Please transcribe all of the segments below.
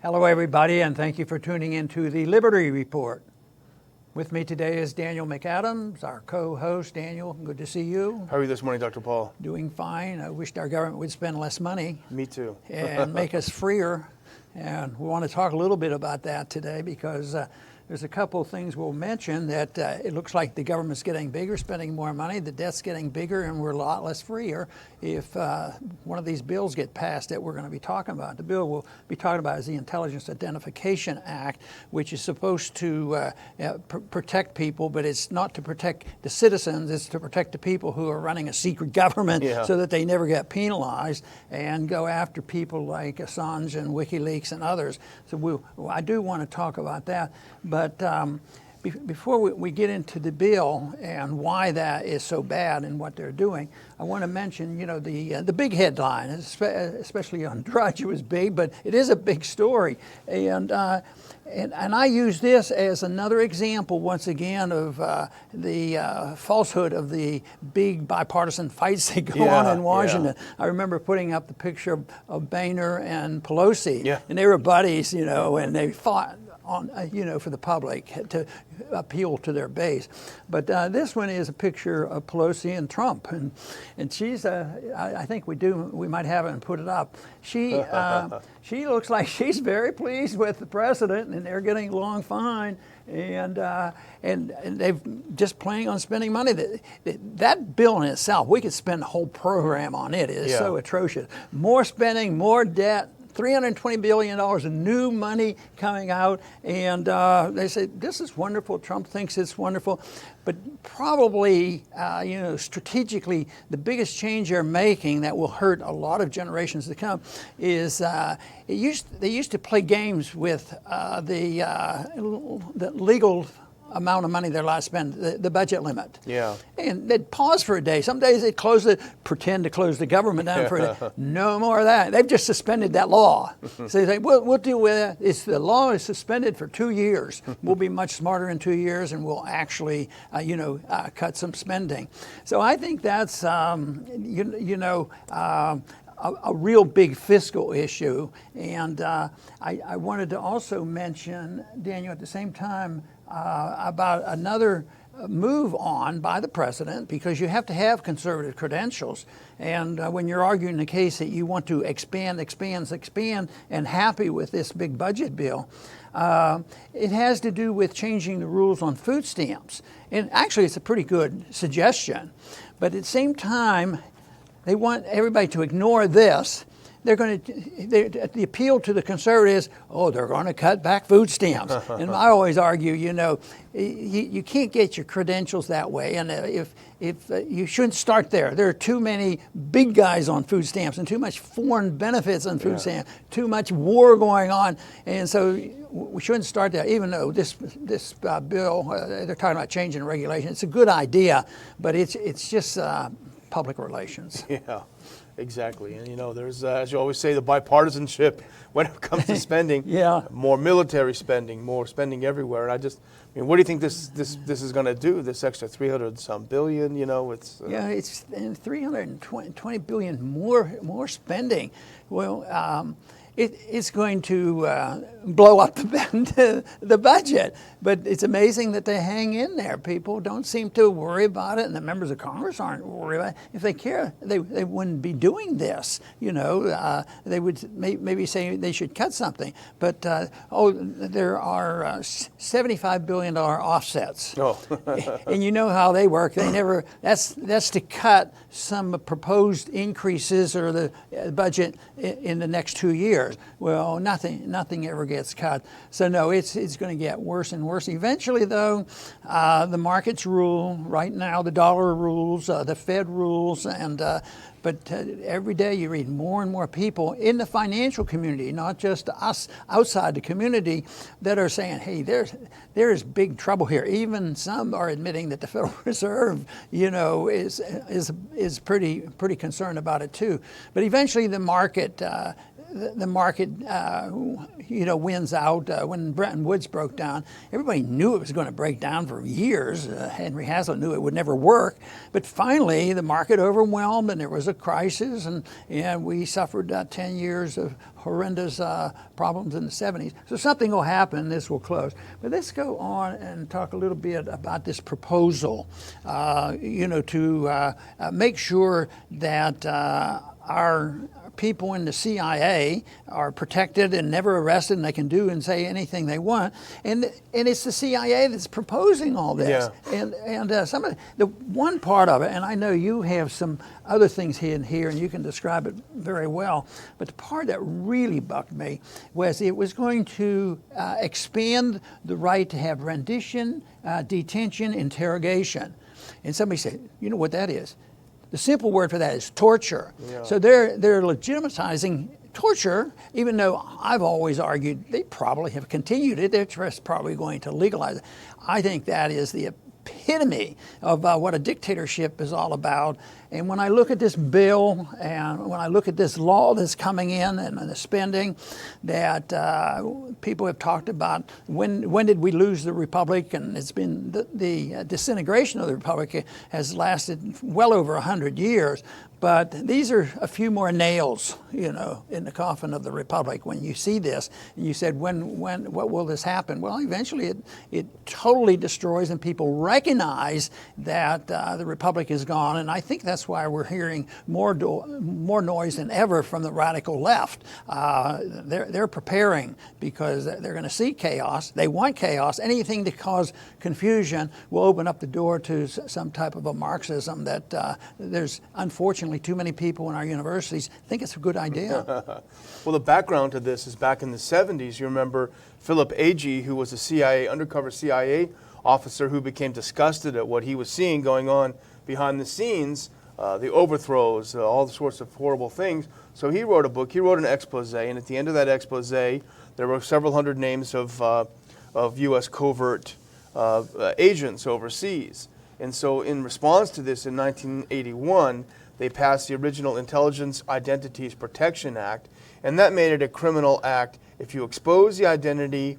Hello, everybody, and thank you for tuning into the Liberty Report. With me today is Daniel McAdams, our co-host. Daniel, good to see you. How are you this morning, Dr. Paul? Doing fine. I wished our government would spend less money. Me too. And make us freer. And we want to talk a little bit about that today because there's a couple of things we'll mention that it looks like the government's getting bigger, spending more money, the debt's getting bigger, and we're a lot less freer if one of these bills get passed that we're going to be talking about. The bill we'll be talking about is the Intelligence Identification Act, which is supposed to protect people, but it's not to protect the citizens, it's to protect the people who are running a secret government so that they never get penalized and go after people like Assange and Wikileaks and others. So I do want to talk about that. But before we get into the bill and why that is so bad and what they're doing, I want to mention, the big headline, especially on Drudge, it was big, but it is a big story. And I use this as another example, once again, of the falsehood of the big bipartisan fights that go on in Washington. I remember putting up the picture of Boehner and Pelosi, and they were buddies, and they fought on, for the public to appeal to their base. But this one is a picture of Pelosi and Trump, and she's, I think we might have it and put it up. She looks like she's very pleased with the president, and they're getting along fine. And they've just planning on spending money. That bill in itself, we could spend a whole program on it. It is so atrocious. More spending, more debt. $320 billion of new money coming out, and they say, this is wonderful. Trump thinks it's wonderful. But probably, strategically, the biggest change they're making that will hurt a lot of generations to come is they used to play games with the legal amount of money they're allowed to spend, the budget limit. And they'd pause for a day. Some days they'd pretend to close the government down for a day. No more of that. They've just suspended that law. So they say, we'll deal with it. The law is suspended for 2 years. We'll be much smarter in 2 years, and we'll actually, cut some spending. So I think that's, a real big fiscal issue. And I wanted to also mention, Daniel, at the same time, about another move on by the president, because you have to have conservative credentials. And when you're arguing the case that you want to expand, and happy with this big budget bill, it has to do with changing the rules on food stamps. And actually, it's a pretty good suggestion. But at the same time, they want everybody to ignore this. The appeal to the conservatives, they're going to cut back food stamps. And I always argue, you can't get your credentials that way. And if you shouldn't start there. There are too many big guys on food stamps and too much foreign benefits on food stamps, too much war going on. And so we shouldn't start there, even though this bill, they're talking about changing regulation. It's a good idea, but it's just public relations. Exactly. And, there's, as you always say, the bipartisanship when it comes to spending. More military spending, more spending everywhere. And what do you think this is going to do, this extra 300-some billion, it's... it's 320 billion more spending. Well, it's going to blow up the budget. But it's amazing that they hang in there. People don't seem to worry about it, and the members of Congress aren't worried about it. If they care, they wouldn't be doing this. They would maybe say they should cut something. But, there are $75 billion offsets. And you know how they work. They never, that's to cut some proposed increases or the budget in the next 2 years. Well, nothing ever gets cut. So no, it's going to get worse and worse. Eventually, though, the markets rule. Right now, the dollar rules, the Fed rules, and but every day you read more and more people in the financial community, not just us outside the community, that are saying, hey, there's big trouble here. Even some are admitting that the Federal Reserve, is pretty concerned about it too. But eventually the market the market, wins out. When Bretton Woods broke down, everybody knew it was going to break down for years. Henry Hazlitt knew it would never work. But finally, the market overwhelmed, and there was a crisis, and we suffered 10 years of horrendous problems in the 70s. So something will happen, this will close. But let's go on and talk a little bit about this proposal, to make sure that our people in the CIA are protected and never arrested, and they can do and say anything they want. And it's the CIA that's proposing all this. Yeah. And some of the one part of it, and I know you have some other things in here, and you can describe it very well. But the part that really bucked me was it was going to expand the right to have rendition, detention, interrogation. And somebody said, you know what that is? The simple word for that is torture. Yeah. So they're legitimatizing torture, even though I've always argued they probably have continued it. They're just probably going to legalize it. I think that is the epitome of what a dictatorship is all about. And when I look at this bill and when I look at this law that's coming in and the spending that people have talked about, when did we lose the republic? And it's been the disintegration of the republic has lasted well over 100 years. But these are a few more nails, in the coffin of the republic. When you see this, and you said, what will this happen? Well, eventually it totally destroys, and people recognize that the republic is gone. And I think that's why we're hearing more noise than ever from the radical left. They're preparing because they're going to see chaos. They want chaos. Anything to cause confusion will open up the door to some type of a Marxism that there's unfortunately too many people in our universities think it's a good idea. Well, the background to this is back in the 70s. You remember Philip Agee, who was a undercover CIA officer who became disgusted at what he was seeing going on behind the scenes, the overthrows, all sorts of horrible things. So he wrote a book, he wrote an expose, and at the end of that expose, there were several hundred names of U.S. covert agents overseas. And so in response to this, in 1981, they passed the original Intelligence Identities Protection Act, and that made it a criminal act if you expose the identity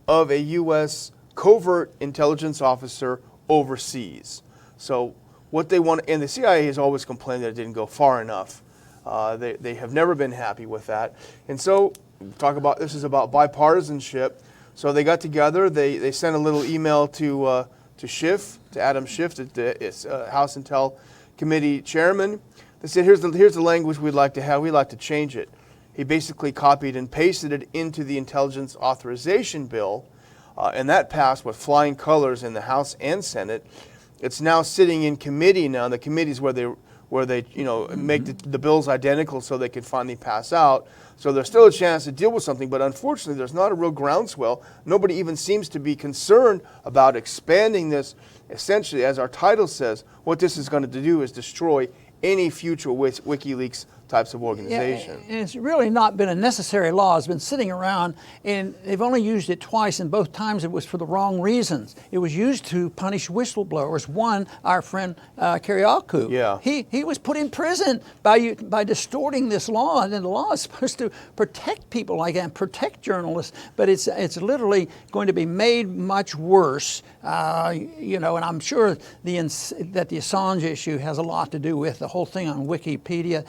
of a U.S. covert intelligence officer overseas. So what they want, and the CIA has always complained that it didn't go far enough. They have never been happy with that. And so this is about bipartisanship. So they got together, they sent a little email to Schiff, to Adam Schiff, the House Intel Committee chairman. They said, here's the language we'd like to have. We'd like to change it. He basically copied and pasted it into the Intelligence Authorization bill, and that passed with flying colors in the House and Senate. It's now sitting in committee now. The committees where they make the bills identical so they can finally pass out. So there's still a chance to deal with something, but unfortunately there's not a real groundswell. Nobody even seems to be concerned about expanding this. Essentially, as our title says, what this is going to do is destroy any future Wikileaks types of organization. Yeah, and it's really not been a necessary law. It's been sitting around, and they've only used it twice, and both times it was for the wrong reasons. It was used to punish whistleblowers. One, our friend Kyriakou. Yeah. He was put in prison by distorting this law, and then the law is supposed to protect people like that, and protect journalists, but it's literally going to be made much worse. And I'm sure that the Assange issue has a lot to do with the whole thing on Wikipedia.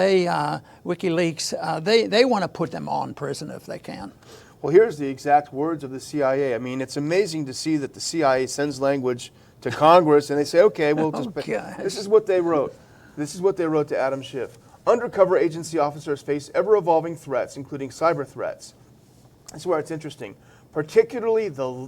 Wikileaks, they want to put them all in prison if they can. Well, here's the exact words of the CIA. I mean, it's amazing to see that the CIA sends language to Congress and they say, okay, we'll just... This is what they wrote. This is what they wrote to Adam Schiff. Undercover agency officers face ever-evolving threats, including cyber threats. That's where it's interesting. Particularly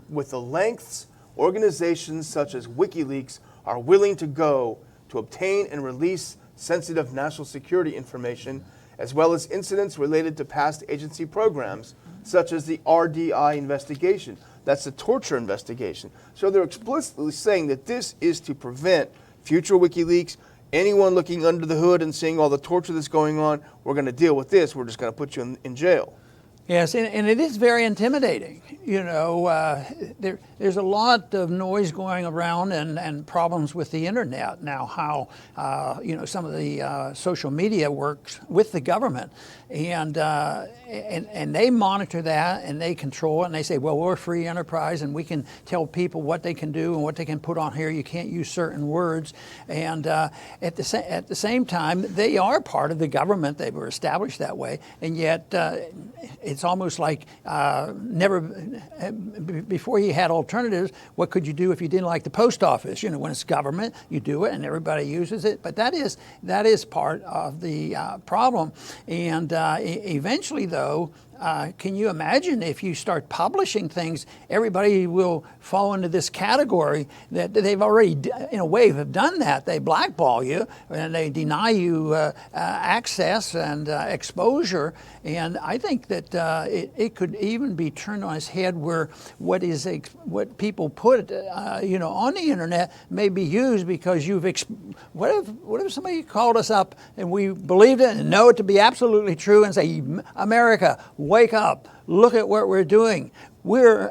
with the lengths organizations such as WikiLeaks are willing to go to obtain and release sensitive national security information, as well as incidents related to past agency programs, such as the RDI investigation. That's the torture investigation. So they're explicitly saying that this is to prevent future WikiLeaks, anyone looking under the hood and seeing all the torture that's going on. We're going to deal with this. We're just going to put you in jail. Yes, and it is very intimidating. You know, there's a lot of noise going around and problems with the internet now. How you know, some of the social media works with the government, and they monitor that and they control it, and they say, well, we're a free enterprise and we can tell people what they can do and what they can put on here. You can't use certain words, and at the same time, they are part of the government. They were established that way, and yet it's almost like before you had alternatives. What could you do if you didn't like the post office? You know, when it's government, you do it and everybody uses it. But that is part of the problem. And eventually, though, can you imagine if you start publishing things, everybody will fall into this category that they've already, in a way, have done that. They blackball you and they deny you access and exposure. And I think that it could even be turned on its head where what people put you know, on the internet may be used because what if somebody called us up and we believed it and know it to be absolutely true and say, America, wake up, look at what we're doing. We're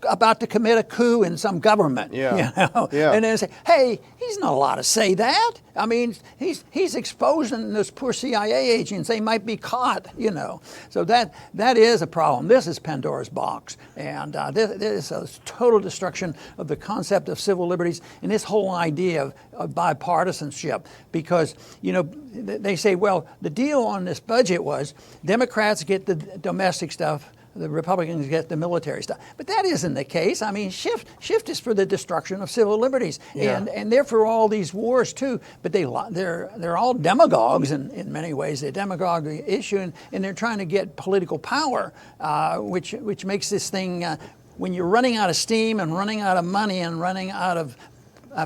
about to commit a coup in some government, yeah. You know? Yeah. And then say, hey, he's not allowed to say that. I mean, he's exposing those poor CIA agents. They might be caught, you know. So that is a problem. This is Pandora's box, and this is a total destruction of the concept of civil liberties and this whole idea of bipartisanship. Because, you know, they say, well, the deal on this budget was Democrats get the domestic stuff, the Republicans get the military stuff. But that isn't the case. I mean, shift is for the destruction of civil liberties. Yeah. And they're for all these wars too. But they're all demagogues in many ways. They're demagogue issue, and they're trying to get political power, which makes this thing, when you're running out of steam and running out of money and running out of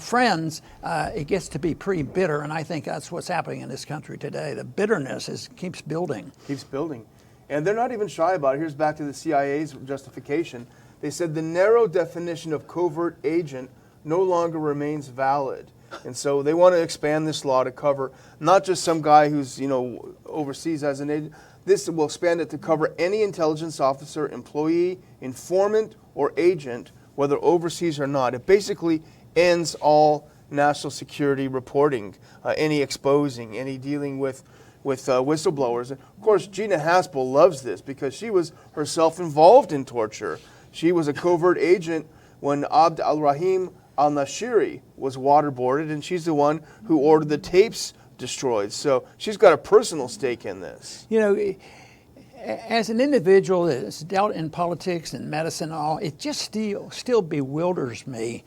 friends, it gets to be pretty bitter. And I think that's what's happening in this country today. The bitterness keeps building. Keeps building. And they're not even shy about it. Here's back to the CIA's justification. They said the narrow definition of covert agent no longer remains valid. And so they want to expand this law to cover not just some guy who's, you know, overseas as an agent. This will expand it to cover any intelligence officer, employee, informant, or agent, whether overseas or not. It basically ends all national security reporting, any exposing, any dealing with whistleblowers. And of course, Gina Haspel loves this because she was herself involved in torture. She was a covert agent when Abd al-Rahim al-Nashiri was waterboarded, and she's the one who ordered the tapes destroyed. So she's got a personal stake in this. You know, as an individual that's dealt in politics and medicine and all, it just still bewilders me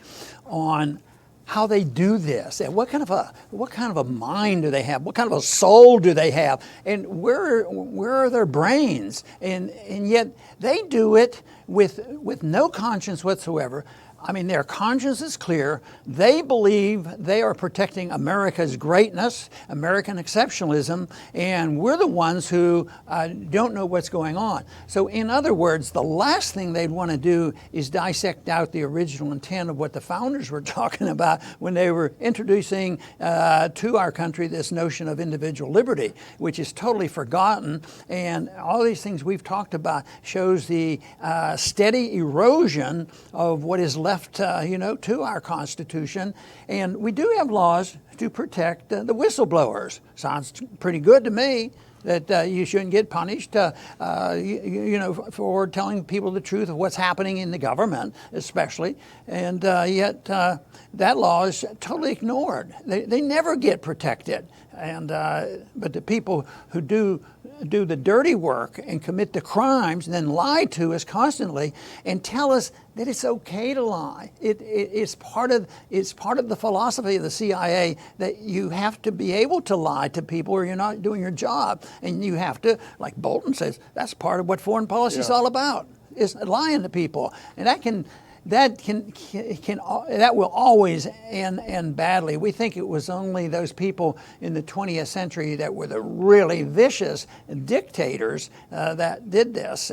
on how they do this, and what kind of a mind do they have? What kind of a soul do they have? And where are their brains? And yet they do it with no conscience whatsoever. I mean, their conscience is clear. They believe they are protecting America's greatness, American exceptionalism, and we're the ones who don't know what's going on. So in other words, the last thing they'd want to do is dissect out the original intent of what the founders were talking about when they were introducing to our country this notion of individual liberty, which is totally forgotten. And all these things we've talked about shows the steady erosion of what is left to our Constitution. And we do have laws to protect the whistleblowers. Sounds pretty good to me that you shouldn't get punished for telling people the truth of what's happening in the government, especially. And yet that law is totally ignored. They never get protected. And but the people who do the dirty work and commit the crimes and then lie to us constantly and tell us that it's okay to lie. It's part of the philosophy of the CIA that you have to be able to lie to people or you're not doing your job. And you have to, like Bolton says, that's part of what foreign policy is all about, is lying to people. And that will always end badly. We think it was only those people in the 20th century that were the really vicious dictators that did this,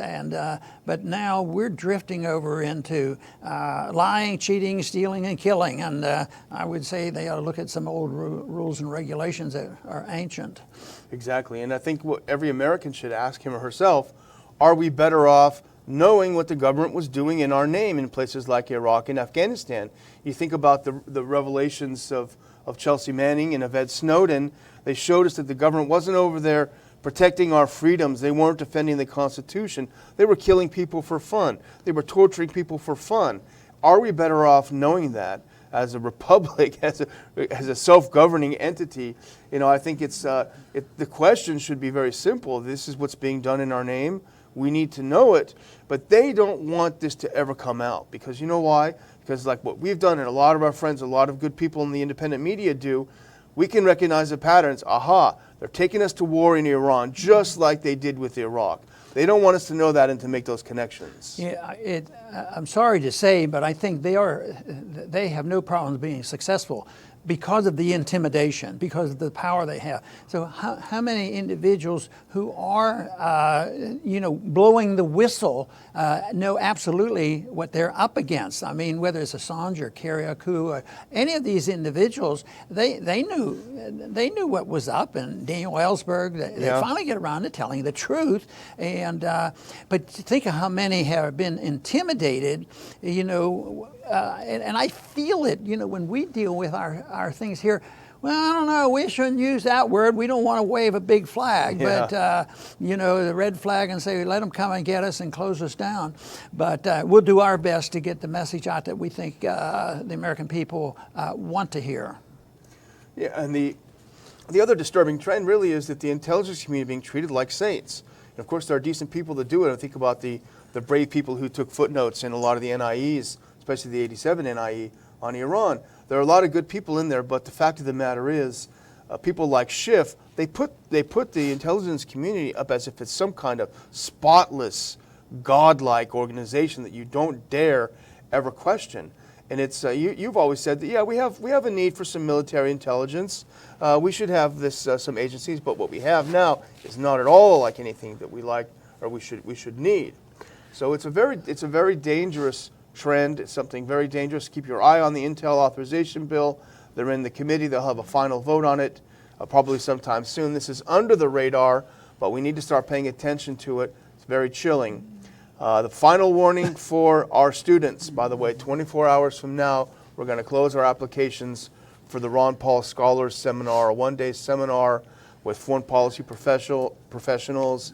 but now we're drifting over into lying, cheating, stealing, and killing. And I would say they ought to look at some old rules and regulations that are ancient. Exactly, and I think what every American should ask him or herself: are we better off knowing what the government was doing in our name in places like Iraq and Afghanistan? You think about the revelations of Chelsea Manning and of Ed Snowden. They showed us that the government wasn't over there protecting our freedoms. They weren't defending the Constitution. They were killing people for fun. They were torturing people for fun. Are we better off knowing that as a republic, as a self-governing entity? You know, I think the question should be very simple. This is what's being done in our name. We need to know it, but they don't want this to ever come out, because you know why? Because like what we've done, and a lot of our friends, a lot of good people in the independent media do, we can recognize the patterns. Aha, they're taking us to war in Iran, just like they did with Iraq. They don't want us to know that and to make those connections. Yeah, I'm sorry to say, but I think they have no problems being successful because of the intimidation, because of the power they have. So how many individuals who are, blowing the whistle know absolutely what they're up against? I mean, whether it's Assange or Kiriakou or any of these individuals, they knew what was up. And Daniel Ellsberg, they finally get around to telling the truth. And but think of how many have been intimidated, and I feel it, when we deal with our things here. Well, I don't know, we shouldn't use that word. We don't want to wave a big flag, but, the red flag, and say, let them come and get us and close us down. But we'll do our best to get the message out that we think the American people want to hear. Yeah, and the other disturbing trend really is that the intelligence community being treated like saints. And of course, there are decent people that do it. I think about the brave people who took footnotes in a lot of the NIEs, especially the 87 NIE on Iran. There are a lot of good people in there, but the fact of the matter is, people like Schiff, they put the intelligence community up as if it's some kind of spotless, godlike organization that you don't dare ever question. And it's you've always said that we have a need for some military intelligence. We should have some agencies, but what we have now is not at all like anything that we like or we should need. So it's a very dangerous trend. It's something very dangerous. Keep your eye on the Intel Authorization Bill. They're in the committee. They'll have a final vote on it probably sometime soon. This is under the radar, but we need to start paying attention to it. It's very chilling. The final warning for our students, by the way, 24 hours from now, we're going to close our applications for the Ron Paul Scholars Seminar, a one-day seminar with foreign policy professionals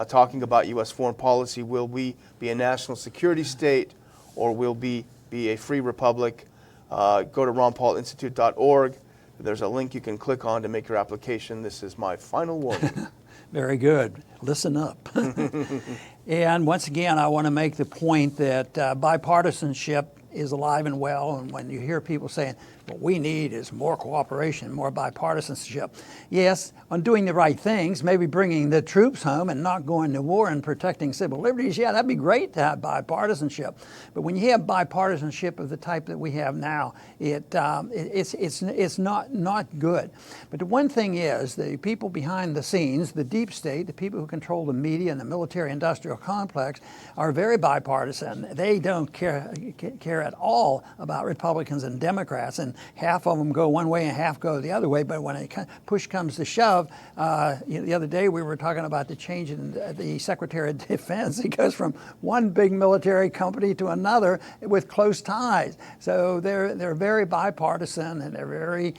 talking about U.S. foreign policy. Will we be a national security state, or will we be a free republic? Go to ronpaulinstitute.org. There's a link you can click on to make your application. This is my final warning. Very good. Listen up. And once again, I want to make the point that bipartisanship is alive and well. And when you hear people saying, what we need is more cooperation, more bipartisanship. Yes, on doing the right things, maybe bringing the troops home and not going to war and protecting civil liberties. Yeah, that'd be great to have bipartisanship. But when you have bipartisanship of the type that we have now, it's not good. But the one thing is, the people behind the scenes, the deep state, the people who control the media and the military-industrial complex, are very bipartisan. They don't care at all about Republicans and Democrats, and half of them go one way and half go the other way. But when push comes to shove, the other day we were talking about the change in the Secretary of Defense. He goes from one big military company to another with close ties. So they're very bipartisan, and they're very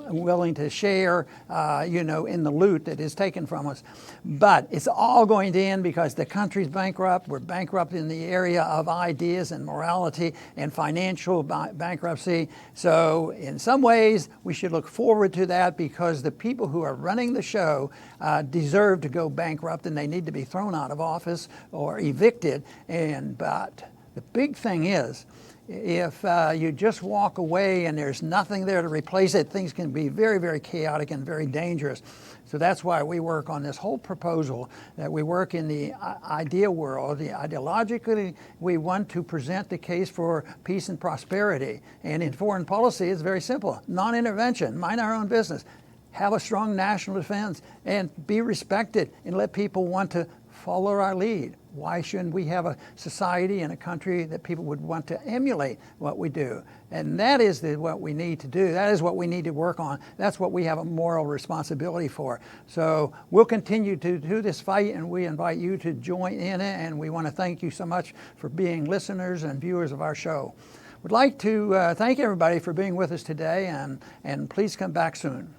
willing to share, in the loot that is taken from us. But it's all going to end because the country's bankrupt. We're bankrupt in the area of ideas and morality and financial bankruptcy. So in some ways, we should look forward to that, because the people who are running the show deserve to go bankrupt, and they need to be thrown out of office or evicted. But the big thing is, if you just walk away and there's nothing there to replace it, things can be very, very chaotic and very dangerous. So that's why we work on this whole proposal, that we work in the idea world. Ideologically, we want to present the case for peace and prosperity. And in foreign policy, it's very simple. Non-intervention, mind our own business, have a strong national defense, and be respected, and let people want to follow our lead. Why shouldn't we have a society and a country that people would want to emulate what we do? And that is what we need to do. That is what we need to work on. That's what we have a moral responsibility for. So we'll continue to do this fight, and we invite you to join in it. And we want to thank you so much for being listeners and viewers of our show. We'd like to thank everybody for being with us today, and please come back soon.